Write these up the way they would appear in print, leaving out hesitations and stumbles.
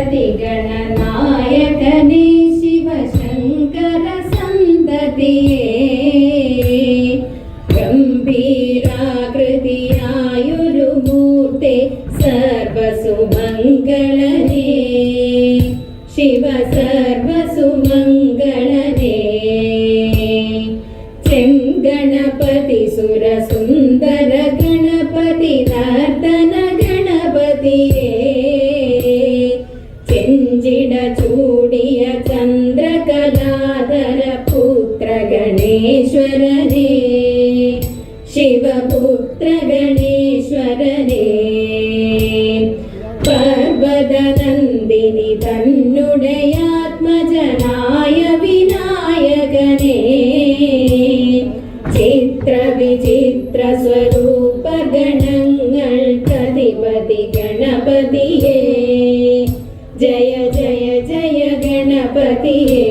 गणपति गणनायकने शिवशङ्कर सन्ततिये गम्भीराकृतियायुरुमूर्ते सर्वसुमङ्गलने शिव सर्वसुमङ्गलने गणपति सुरसुन्दर गणपति नर्तन गणपतिये ചെഞ്ചിട ചൂടിയ ചന്ദ്രകലാധര പുത്ര ഗണേശ്വരനേ ശിവപുത്ര ഗണേശ്വരനേ പർവതനന്ദിനി തന്നുടയാത്മജനായ വിനായകനേ ചിത്രവിചിത്ര സ്വരൂപ ഗണങ്ങൾക്കധിപതി ഗണപതിയേ जय जय जय गणपतिये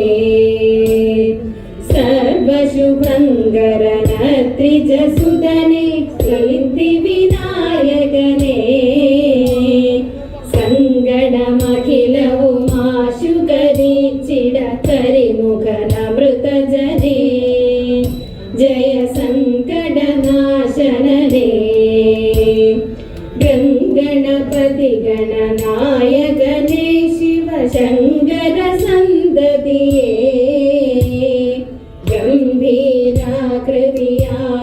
सर्वशुभङ्करन त्रिजसुदने सिद्धिविनायकने सङ्गणमखिलवुमाशुकरीचिड करिमुखनमृतजने जय सङ्कटनाशनने गणपति गणनायकने शिवशङ्कर सन्ततिये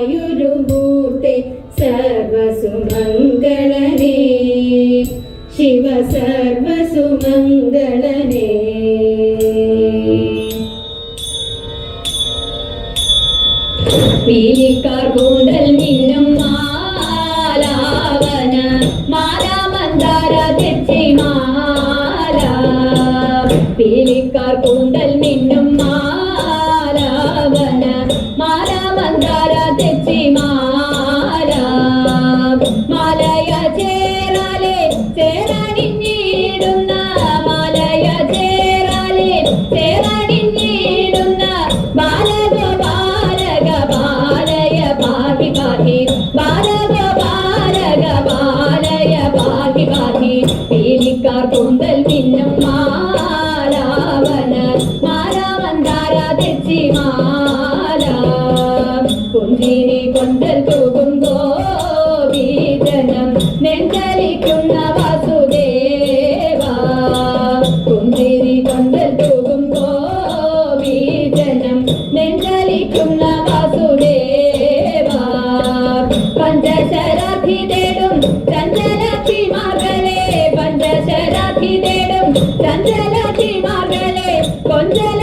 गम्भीराकृतियायुरुमूर्ते सर्वसुमङ्गलने शिव सर्वसुमङ्गलने पीलिकार കൂന്തൽ മിന്നും മാലാവന മാലാമന്ദാര തെച്ചി മാല പീലിക്കാർ കൂന്തൽ മിന്നും മാലാവന മാലാമന്ദാര തെച്ചി മാല മാലയ ചേരാലെ ചേരാണിഞ്ഞിടുന്ന മാലയ ചേരാലെ ചേരാണിഞ്ഞിടുന്ന ബാലഗോപാലക ബാലയ പാഹി പാഹി ബാലഗോപാലക ബാലയ പാഹി പാഹി പീലിക്കാർ കൂന്തൽ മിന്നും മാലാവന മാലാമന്ദാര തെച്ചി മാല കുഞ്ചിരി കൊണ്ടൽ തൂകും ഗോപീജനം നെഞ്ചലിക്കുന്ന വാസുദേവ കുഞ്ചിരി കൊണ്ടൽ തൂകും ഗോപീജനം നെഞ്ചലിക്കുന്ന വാസുദേവ പഞ്ചശരാധി തേടും ചഞ്ചലക്ഷിമാർഗലേ പഞ്ചശരാധി തേടും ചഞ്ചലക്ഷിമാർഗലേ കൊഞ്ചല